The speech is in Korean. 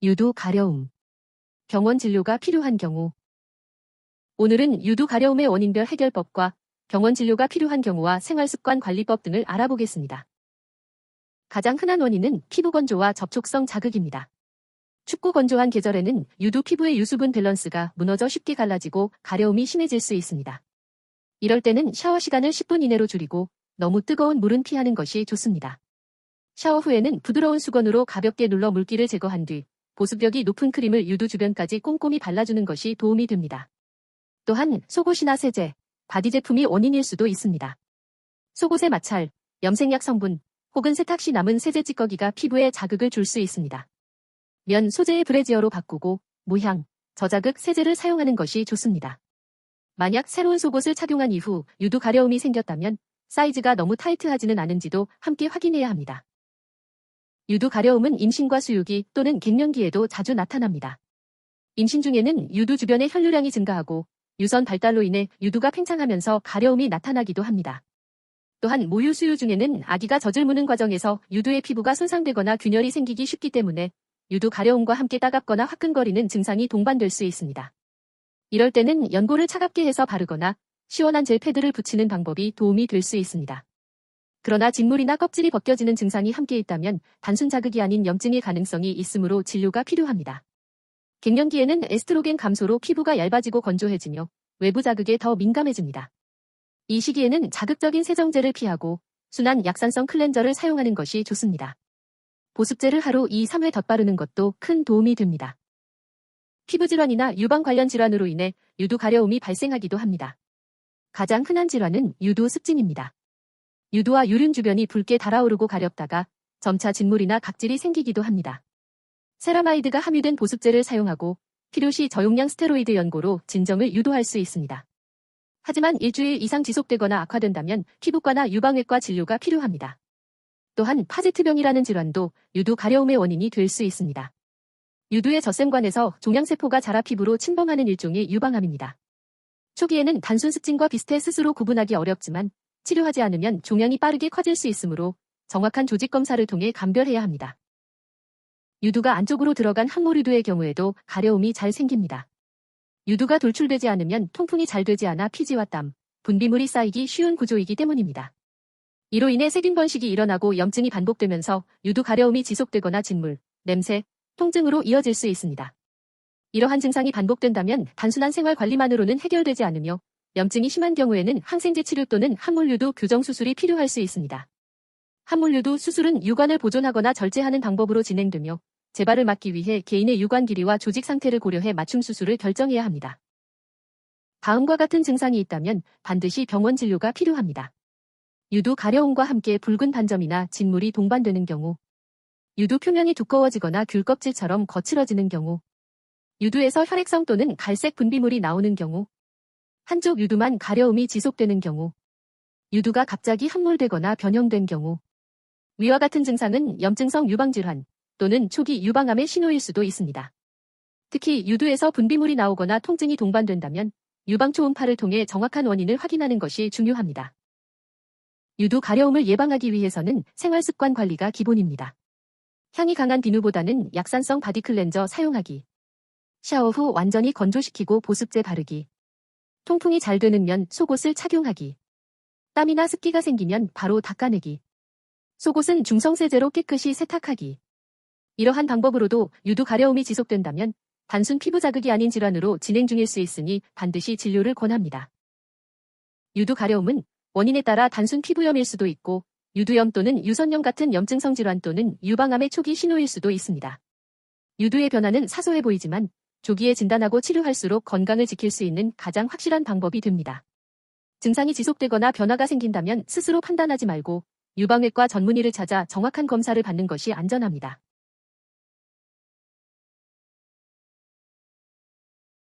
유두 가려움. 병원 진료가 필요한 경우. 오늘은 유두 가려움의 원인별 해결법과 병원 진료가 필요한 경우와 생활습관 관리법 등을 알아보겠습니다. 가장 흔한 원인은 피부 건조와 접촉성 자극입니다. 춥고 건조한 계절에는 유두 피부의 유수분 밸런스가 무너져 쉽게 갈라지고 가려움이 심해질 수 있습니다. 이럴 때는 샤워 시간을 10분 이내로 줄이고 너무 뜨거운 물은 피하는 것이 좋습니다. 샤워 후에는 부드러운 수건으로 가볍게 눌러 물기를 제거한 뒤 보습력이 높은 크림을 유두 주변까지 꼼꼼히 발라주는 것이 도움이 됩니다. 또한 속옷이나 세제, 바디 제품이 원인일 수도 있습니다. 속옷의 마찰, 염색약 성분, 혹은 세탁 시 남은 세제 찌꺼기가 피부에 자극을 줄 수 있습니다. 면 소재의 브래지어로 바꾸고 무향, 저자극 세제를 사용하는 것이 좋습니다. 만약 새로운 속옷을 착용한 이후 유두 가려움이 생겼다면 사이즈가 너무 타이트하지는 않은지도 함께 확인해야 합니다. 유두 가려움은 임신과 수유기 또는 갱년기에도 자주 나타납니다. 임신 중에는 유두 주변의 혈류량이 증가하고 유선 발달로 인해 유두가 팽창하면서 가려움이 나타나기도 합니다. 또한 모유 수유 중에는 아기가 젖을 무는 과정에서 유두의 피부가 손상되거나 균열이 생기기 쉽기 때문에 유두 가려움과 함께 따갑거나 화끈거리는 증상이 동반될 수 있습니다. 이럴 때는 연고를 차갑게 해서 바르거나 시원한 젤 패드를 붙이는 방법이 도움이 될 수 있습니다. 그러나 진물이나 껍질이 벗겨지는 증상이 함께 있다면 단순 자극이 아닌 염증의 가능성이 있으므로 진료가 필요합니다. 갱년기에는 에스트로겐 감소로 피부가 얇아지고 건조해지며 외부 자극에 더 민감해집니다. 이 시기에는 자극적인 세정제를 피하고 순한 약산성 클렌저를 사용하는 것이 좋습니다. 보습제를 하루 2-3회 덧바르는 것도 큰 도움이 됩니다. 피부질환이나 유방 관련 질환으로 인해 유두 가려움이 발생하기도 합니다. 가장 흔한 질환은 유두 습진입니다. 유두와 유륜 주변이 붉게 달아오르고 가렵다가 점차 진물이나 각질이 생기기도 합니다. 세라마이드가 함유된 보습제를 사용하고 필요시 저용량 스테로이드 연고로 진정을 유도할 수 있습니다. 하지만 일주일 이상 지속되거나 악화된다면 피부과나 유방외과 진료가 필요합니다. 또한 파제트병이라는 질환도 유두 가려움의 원인이 될 수 있습니다. 유두의 젖샘관에서 종양세포가 자라 피부로 침범하는 일종의 유방암입니다. 초기에는 단순 습진과 비슷해 스스로 구분하기 어렵지만 치료하지 않으면 종양이 빠르게 커질 수 있으므로 정확한 조직 검사를 통해 감별해야 합니다. 유두가 안쪽으로 들어간 항모유두의 경우에도 가려움이 잘 생깁니다. 유두가 돌출되지 않으면 통풍이 잘 되지 않아 피지와 땀, 분비물이 쌓이기 쉬운 구조이기 때문입니다. 이로 인해 세균 번식이 일어나고 염증이 반복되면서 유두 가려움이 지속되거나 진물, 냄새, 통증으로 이어질 수 있습니다. 이러한 증상이 반복된다면 단순한 생활 관리만으로는 해결되지 않으며 염증이 심한 경우에는 항생제 치료 또는 항몰유두 교정 수술이 필요할 수 있습니다. 항몰유두 수술은 유관을 보존하거나 절제하는 방법으로 진행되며 재발을 막기 위해 개인의 유관 길이와 조직 상태를 고려해 맞춤 수술을 결정해야 합니다. 다음과 같은 증상이 있다면 반드시 병원 진료가 필요합니다. 유두 가려움과 함께 붉은 반점이나 진물이 동반되는 경우, 유두 표면이 두꺼워지거나 귤 껍질처럼 거칠어지는 경우, 유두에서 혈액성 또는 갈색 분비물이 나오는 경우, 한쪽 유두만 가려움이 지속되는 경우, 유두가 갑자기 함몰되거나 변형된 경우, 위와 같은 증상은 염증성 유방질환 또는 초기 유방암의 신호일 수도 있습니다. 특히 유두에서 분비물이 나오거나 통증이 동반된다면 유방 초음파를 통해 정확한 원인을 확인하는 것이 중요합니다. 유두 가려움을 예방하기 위해서는 생활습관 관리가 기본입니다. 향이 강한 비누보다는 약산성 바디 클렌저 사용하기. 샤워 후 완전히 건조시키고 보습제 바르기. 통풍이 잘 되는 면 속옷을 착용하기. 땀이나 습기가 생기면 바로 닦아내기. 속옷은 중성세제로 깨끗이 세탁하기. 이러한 방법으로도 유두 가려움이 지속된다면 단순 피부 자극이 아닌 질환으로 진행 중일 수 있으니 반드시 진료를 권합니다. 유두 가려움은 원인에 따라 단순 피부염일 수도 있고 유두염 또는 유선염 같은 염증성 질환 또는 유방암의 초기 신호일 수도 있습니다. 유두의 변화는 사소해 보이지만 조기에 진단하고 치료할수록 건강을 지킬 수 있는 가장 확실한 방법이 됩니다. 증상이 지속되거나 변화가 생긴다면 스스로 판단하지 말고 유방외과 전문의를 찾아 정확한 검사를 받는 것이 안전합니다.